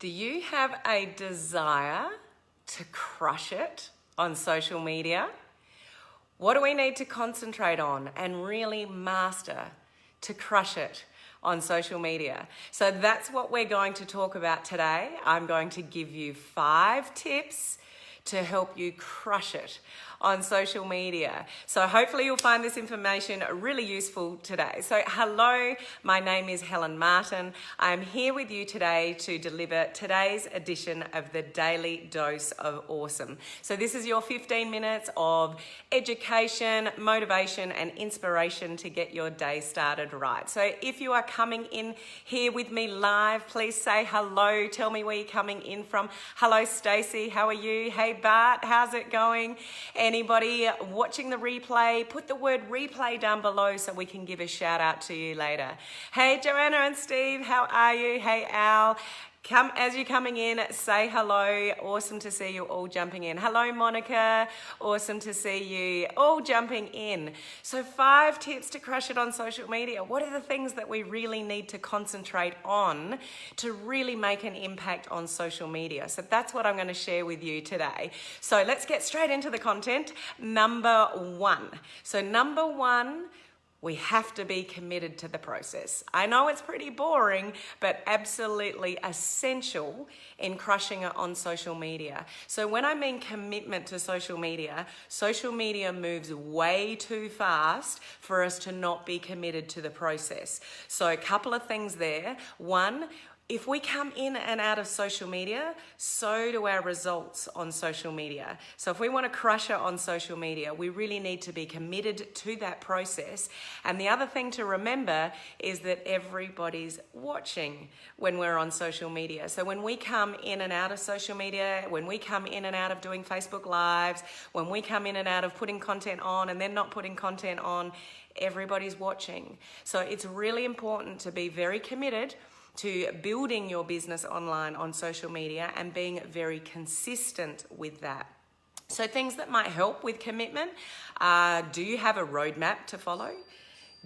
Do you have a desire to crush it on social media? What do we need to concentrate on and really master to crush it on social media? So that's what we're going to talk about today. I'm going to give you 5 tips to help you crush it on social media. So hopefully you'll find this information really useful today. So hello, my name is Helen Martin. I'm here with you today to deliver today's edition of the Daily Dose of Awesome. So this is your 15 minutes of education, motivation, and inspiration to get your day started right. So if you are coming in here with me live, please say hello. Tell me where you're coming in from. Hello, Stacey. How are you? Hey, Bart. How's it going? Anybody watching the replay, put the word replay down below so we can give a shout out to you later. Hey, Joanna and Steve, how are you? Hey, Al. Come as you're coming in, say hello. Awesome to see you all jumping in. Hello, Monica. Awesome to see you all jumping in. So 5 tips to crush it on social media. What are the things that we really need to concentrate on to really make an impact on social media? So that's what I'm going to share with you today. So let's get straight into the content. Number 1. So number 1, we have to be committed to the process. I know it's pretty boring, but absolutely essential in crushing it on social media. So when I mean commitment to social media moves way too fast for us to not be committed to the process. So a couple of things there. 1, if we come in and out of social media, so do our results on social media. So if we want to crush it on social media, we really need to be committed to that process. And the other thing to remember is that everybody's watching when we're on social media. So when we come in and out of social media, when we come in and out of doing Facebook Lives, when we come in and out of putting content on and then not putting content on, everybody's watching. So it's really important to be very committed to building your business online on social media and being very consistent with that. So things that might help with commitment are, do you have a roadmap to follow?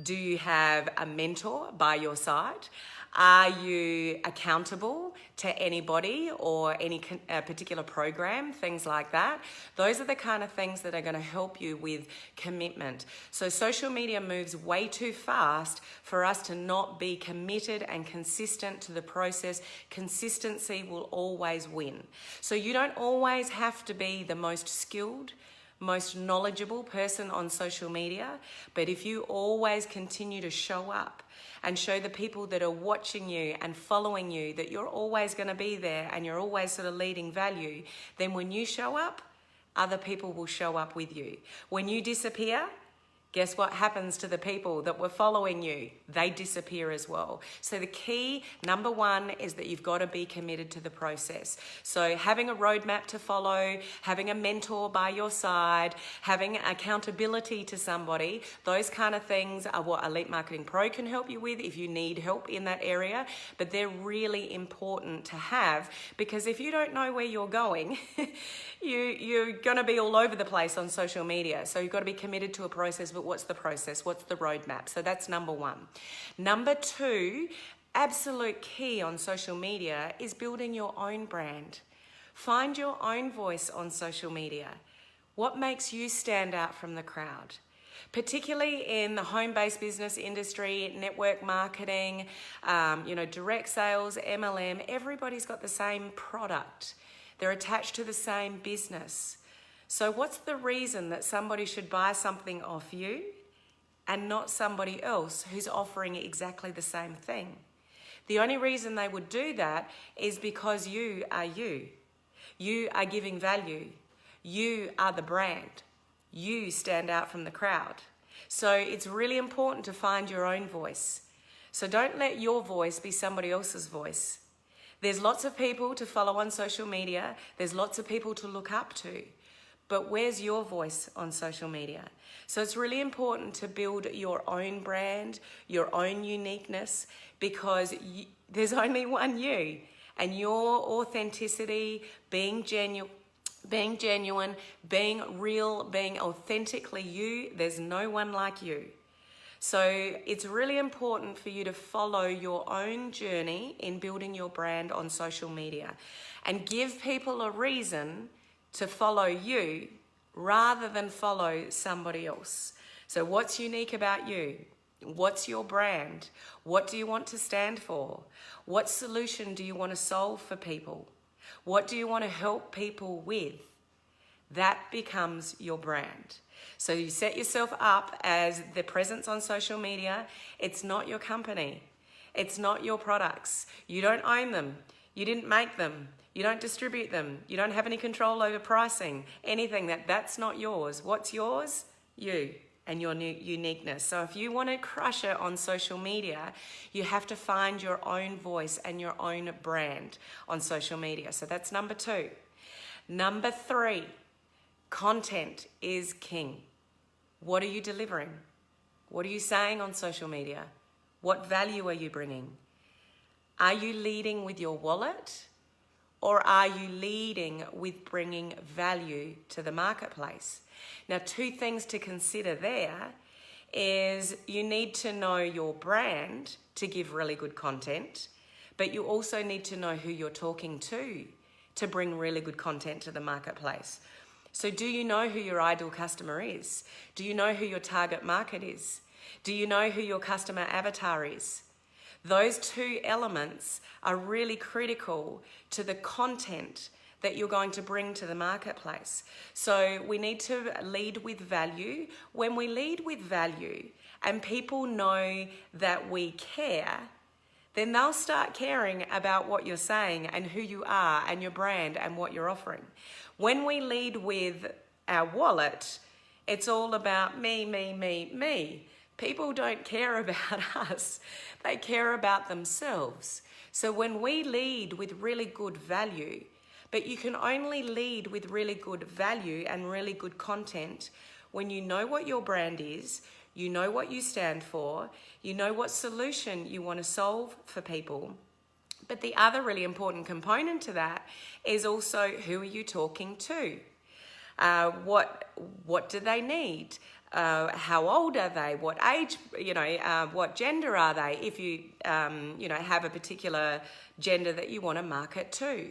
Do you have a mentor by your side? Are you accountable to anybody or any particular program, things like that? Those are the kind of things that are going to help you with commitment. So social media moves way too fast for us to not be committed and consistent to the process. Consistency will always win. So you don't always have to be the most skilled, most knowledgeable person on social media, but if you always continue to show up and show the people that are watching you and following you that you're always going to be there and you're always sort of leading value, then when you show up, other people will show up with you. When you disappear, guess what happens to the people that were following you? They disappear as well. So the key, number 1, is that you've got to be committed to the process. So having a roadmap to follow, having a mentor by your side, having accountability to somebody, those kind of things are what Elite Marketing Pro can help you with if you need help in that area. But they're really important to have, because if you don't know where you're going, you're going to be all over the place on social media. So you've got to be committed to a process. But what's the process? What's the roadmap? So that's number 1. Number 2, absolute key on social media is building your own brand. Find your own voice on social media. What makes you stand out from the crowd? Particularly in the home-based business industry, network marketing, direct sales, MLM, everybody's got the same product. They're attached to the same business. So what's the reason that somebody should buy something off you and not somebody else who's offering exactly the same thing? The only reason they would do that is because you are you. You are giving value. You are the brand. You stand out from the crowd. So it's really important to find your own voice. So don't let your voice be somebody else's voice. There's lots of people to follow on social media. There's lots of people to look up to. But where's your voice on social media? So it's really important to build your own brand, your own uniqueness, because there's only one you. And your authenticity, being genuine, being real, being authentically you, there's no one like you. So it's really important for you to follow your own journey in building your brand on social media and give people a reason to follow you rather than follow somebody else. So what's unique about you? What's your brand? What do you want to stand for? What solution do you want to solve for people? What do you want to help people with? That becomes your brand. So you set yourself up as the presence on social media. It's not your company. It's not your products. You don't own them. You didn't make them. You don't distribute them. You don't have any control over pricing. Anything that's not yours. What's yours? You and your new uniqueness. So if you want to crush it on social media, you have to find your own voice and your own brand on social media. So that's number 2. Number 3, content is king. What are you delivering? What are you saying on social media? What value are you bringing? Are you leading with your wallet, or are you leading with bringing value to the marketplace? Now, 2 things to consider there is you need to know your brand to give really good content, but you also need to know who you're talking to bring really good content to the marketplace. So do you know who your ideal customer is? Do you know who your target market is? Do you know who your customer avatar is? Those 2 elements are really critical to the content that you're going to bring to the marketplace. So we need to lead with value. When we lead with value and people know that we care, then they'll start caring about what you're saying and who you are and your brand and what you're offering. When we lead with our wallet, it's all about me, me, me, me. People don't care about us. They care about themselves. So when we lead with really good value, but you can only lead with really good value and really good content when you know what your brand is, you know what you stand for, you know what solution you want to solve for people. But the other really important component to that is also who are you talking to? What do they need? How old are they? What age? What gender are they? If you have a particular gender that you want to market to.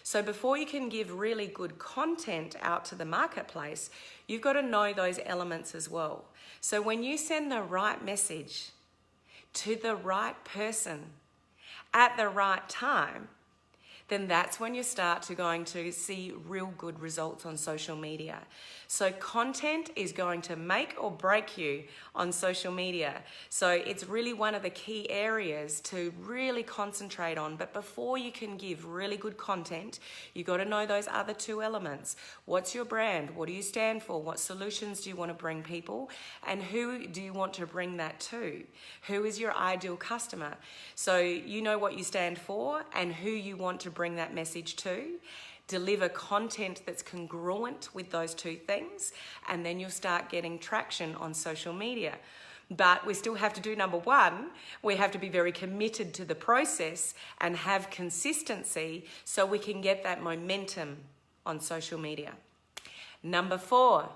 So before you can give really good content out to the marketplace, you've got to know those elements as well. So when you send the right message to the right person at the right time, then that's when you start to going to see real good results on social media. So content is going to make or break you on social media. So it's really one of the key areas to really concentrate on. But before you can give really good content, you got to know those other 2 elements. What's your brand? What do you stand for? What solutions do you want to bring people? And who do you want to bring that to? Who is your ideal customer? So you know what you stand for and who you want to bring that message to. Deliver content that's congruent with those 2 things, and then you'll start getting traction on social media. But we still have to do number 1. We have to be very committed to the process and have consistency so we can get that momentum on social media. Number 4,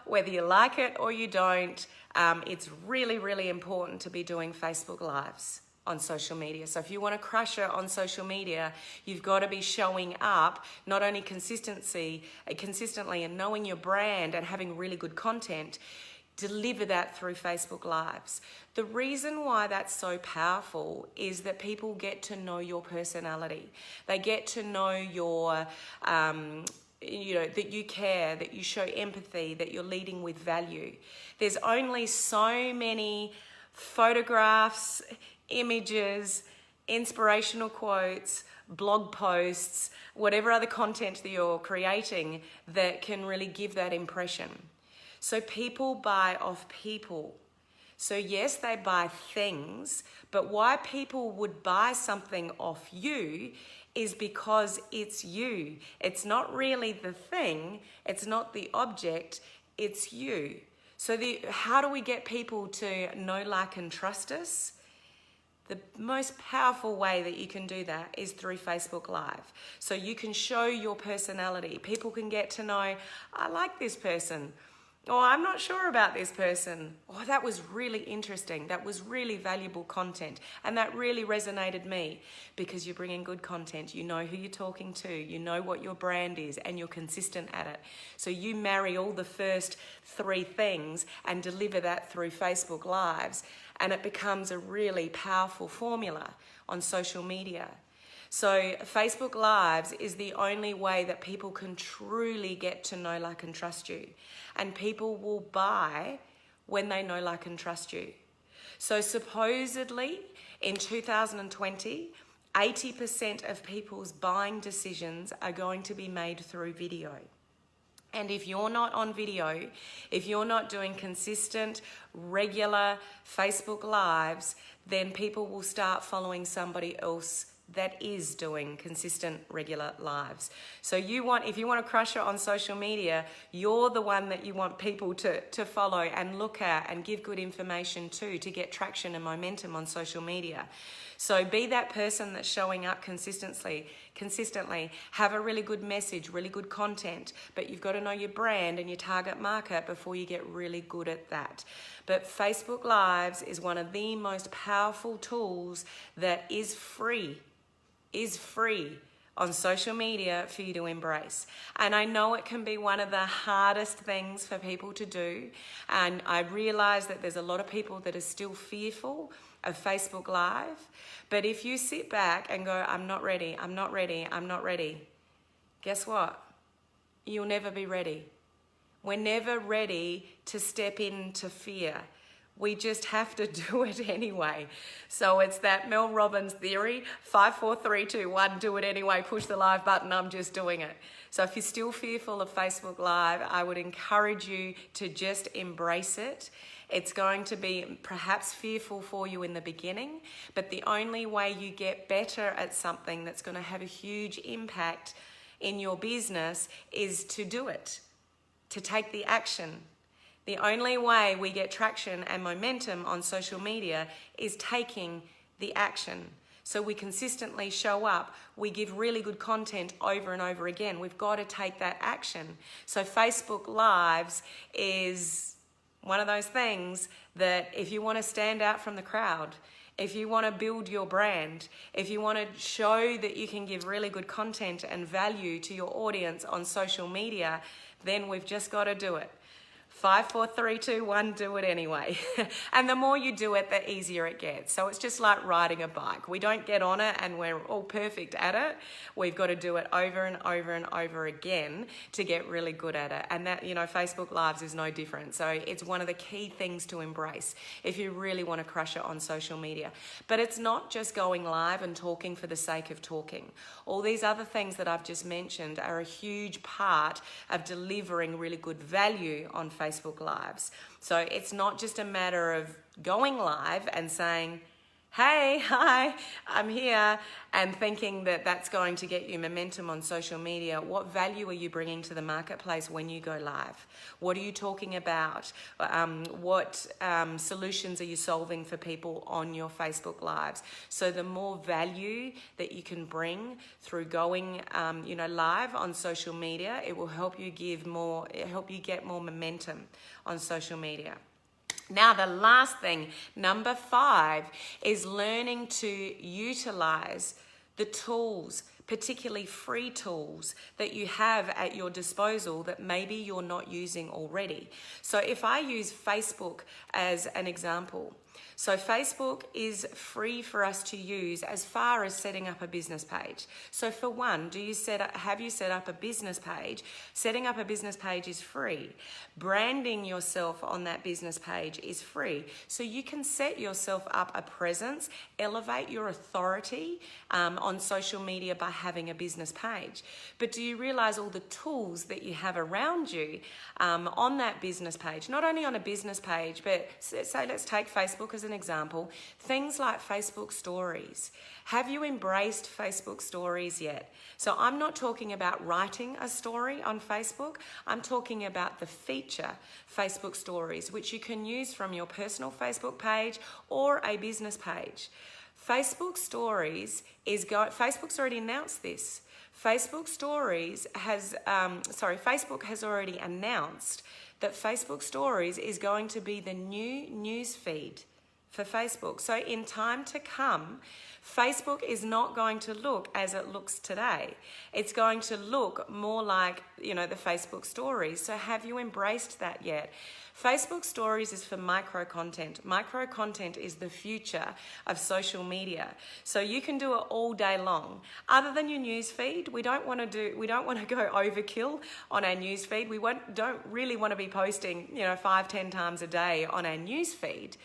whether you like it or you don't, it's really, really important to be doing Facebook Lives on social media. So if you want to crush it on social media, you've got to be showing up, not only consistently and knowing your brand and having really good content, deliver that through Facebook Lives. The reason why that's so powerful is that people get to know your personality. They get to know your, that you care, that you show empathy, that you're leading with value. There's only so many photographs, images, inspirational quotes, blog posts, whatever other content that you're creating that can really give that impression. So people buy off people. So yes, they buy things, but why people would buy something off you is because it's you. It's not really the thing, it's not the object, it's you. So how do we get people to know, like, and trust us? The most powerful way that you can do that is through Facebook Live. So you can show your personality. People can get to know, I like this person. Or I'm not sure about this person. Oh, that was really interesting. That was really valuable content. And that really resonated me, because you're bringing good content. You know who you're talking to. You know what your brand is, and you're consistent at it. So you marry all the first 3 things and deliver that through Facebook Lives. And it becomes a really powerful formula on social media. So Facebook Lives is the only way that people can truly get to know, like, and trust you. And people will buy when they know, like, and trust you. So supposedly in 2020, 80% of people's buying decisions are going to be made through video. And if you're not on video, if you're not doing consistent, regular Facebook Lives, then people will start following somebody else that is doing consistent, regular lives. So if you want to crush it on social media, you're the one that you want people to follow and look at and give good information to get traction and momentum on social media. So be that person that's showing up consistently, have a really good message, really good content, but you've got to know your brand and your target market before you get really good at that. But Facebook Lives is one of the most powerful tools that is free on social media for you to embrace. And I know it can be one of the hardest things for people to do. And I realize that there's a lot of people that are still fearful of Facebook Live. But if you sit back and go, I'm not ready, guess what? You'll never be ready. We're never ready to step into fear. We just have to do it anyway. So it's that Mel Robbins theory, 5, 4, 3, 2, 1, do it anyway, push the live button, I'm just doing it. So if you're still fearful of Facebook Live, I would encourage you to just embrace it. It's going to be perhaps fearful for you in the beginning, but the only way you get better at something that's going to have a huge impact in your business is to do it, to take the action. The only way we get traction and momentum on social media is taking the action. So we consistently show up, we give really good content over and over again. We've got to take that action. So Facebook Lives is one of those things that if you want to stand out from the crowd, if you want to build your brand, if you want to show that you can give really good content and value to your audience on social media, then we've just got to do it. 5, 4, 3, 2, 1, do it anyway. And the more you do it, the easier it gets. So it's just like riding a bike. We don't get on it and we're all perfect at it. We've got to do it over and over and over again to get really good at it. And that, Facebook Lives is no different. So it's one of the key things to embrace if you really want to crush it on social media. But it's not just going live and talking for the sake of talking. All these other things that I've just mentioned are a huge part of delivering really good value on Facebook Lives. So it's not just a matter of going live and saying, hey, hi, I'm here, and thinking that that's going to get you momentum on social media. What value are you bringing to the marketplace when you go live? What are you talking about? What solutions are you solving for people on your Facebook Lives? So the more value that you can bring through going, live on social media, it will help you get more momentum on social media. Now, the last thing, number 5, is learning to utilize the tools, particularly free tools that you have at your disposal that maybe you're not using already. So if I use Facebook as an example, so Facebook is free for us to use as far as setting up a business page. So for one, have you set up a business page? Setting up a business page is free. Branding yourself on that business page is free. So you can set yourself up a presence, elevate your authority on social media by having a business page. But do you realize all the tools that you have around you on that business page? Not only on a business page, but say let's take Facebook as an example, things like Facebook stories. Have you embraced Facebook stories yet? So I'm not talking about writing a story on Facebook. I'm talking about the feature Facebook stories, which you can use from your personal Facebook page or a business page. Facebook's already announced this. Facebook has already announced that Facebook Stories is going to be the new news feed for Facebook. So in time to come, Facebook is not going to look as it looks today. It's going to look more like, the Facebook Stories. So have you embraced that yet? Facebook Stories is for micro content. Micro content is the future of social media. So you can do it all day long. Other than your news feed, we don't want to go overkill on our news feed. We don't really want to be posting, 5-10 times a day on our news feed.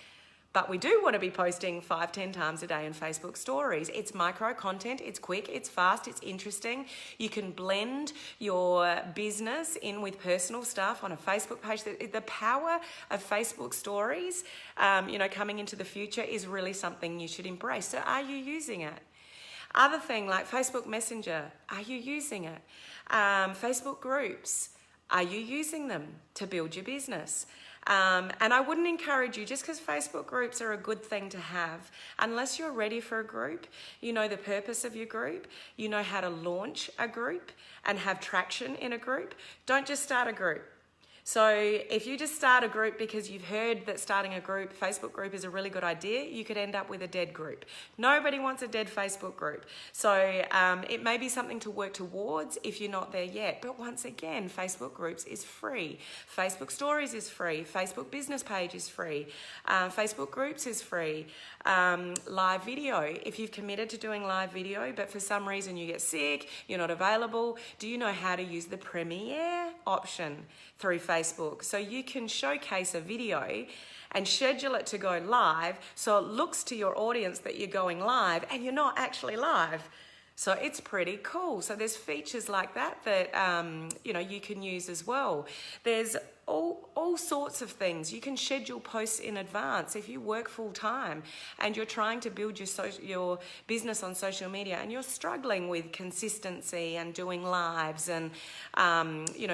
But we do want to be posting 5-10 times a day in Facebook Stories. It's micro content, it's quick, it's fast, it's interesting. You can blend your business in with personal stuff on a Facebook page. The power of Facebook Stories, coming into the future is really something you should embrace. So are you using it? Other thing like Facebook Messenger, are you using it? Facebook groups, are you using them to build your business? And I wouldn't encourage you, just because Facebook groups are a good thing to have, unless you're ready for a group, you know the purpose of your group, you know how to launch a group and have traction in a group, don't just start a group. So if you just start a group because you've heard that starting a group, Facebook group is a really good idea, you could end up with a dead group. Nobody wants a dead Facebook group. So it may be something to work towards if you're not there yet. But once again, Facebook groups is free. Facebook Stories is free. Facebook business page is free. Facebook groups is free. Live video, if you've committed to doing live video, but for some reason you get sick, you're not available, do you know how to use the Premiere option through Facebook? So you can showcase a video and schedule it to go live so it looks to your audience that you're going live and you're not actually live. So it's pretty cool. So there's features like that you can use as well. There's all sorts of things. You can schedule posts in advance. If you work full time and you're trying to build your business on social media and you're struggling with consistency and doing lives and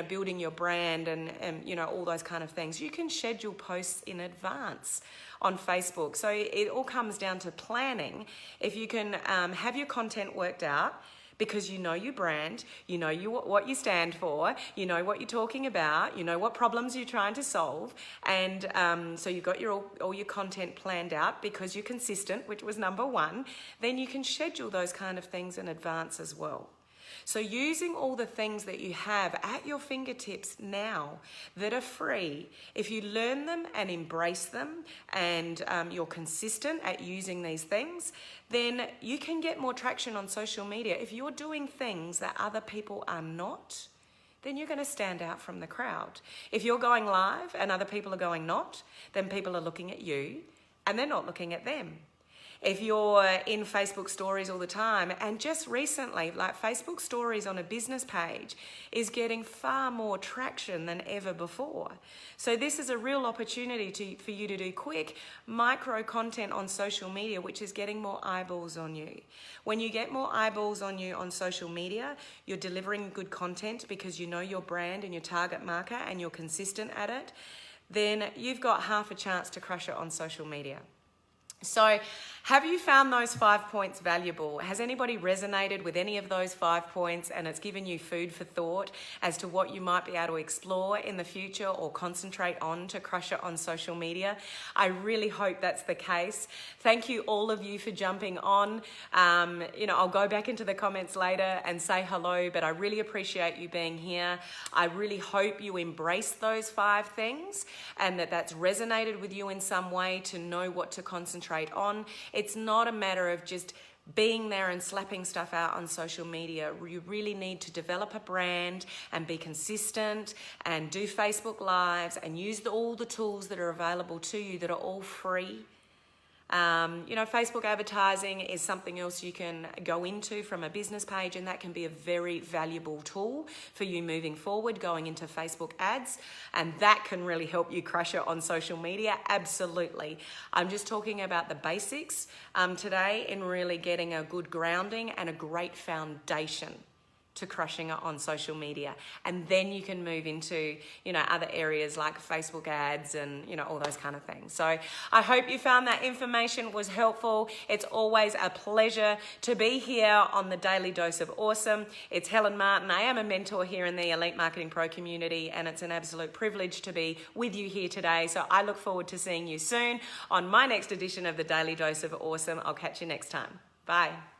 building your brand and all those kind of things, you can schedule posts in advance on Facebook. So it all comes down to planning. If you can have your content worked out, because you know your brand, you know what you stand for, you know what you're talking about, you know what problems you're trying to solve, and so you've got all your content planned out because you're consistent, which was number one, then you can schedule those kind of things in advance as well. So using all the things that you have at your fingertips now that are free, if you learn them and embrace them and you're consistent at using these things, then you can get more traction on social media. If you're doing things that other people are not, then you're going to stand out from the crowd. If you're going live and other people are going not, then people are looking at you and they're not looking at them. If you're in Facebook Stories all the time, and just recently, like Facebook Stories on a business page is getting far more traction than ever before. So this is a real opportunity for you to do quick micro content on social media, which is getting more eyeballs on you. When you get more eyeballs on you on social media, you're delivering good content because you know your brand and your target market and you're consistent at it, then you've got half a chance to crush it on social media. So have you found those 5 points valuable? Has anybody resonated with any of those 5 points and it's given you food for thought as to what you might be able to explore in the future or concentrate on to crush it on social media? I really hope that's the case. Thank you all of you for jumping on. I'll go back into the comments later and say hello, but I really appreciate you being here. I really hope you embrace those 5 things and that's resonated with you in some way to know what to concentrate on. It's not a matter of just being there and slapping stuff out on social media. You really need to develop a brand and be consistent and do Facebook Lives and use all the tools that are available to you that are all free. Facebook advertising is something else you can go into from a business page, and that can be a very valuable tool for you moving forward, going into Facebook ads, and that can really help you crush it on social media. Absolutely. I'm just talking about the basics today in really getting a good grounding and a great foundation to crushing it on social media. And then you can move into, other areas like Facebook ads and, all those kind of things. So I hope you found that information was helpful. It's always a pleasure to be here on the Daily Dose of Awesome. It's Helen Martin. I am a mentor here in the Elite Marketing Pro community, and it's an absolute privilege to be with you here today. So I look forward to seeing you soon on my next edition of the Daily Dose of Awesome. I'll catch you next time. Bye.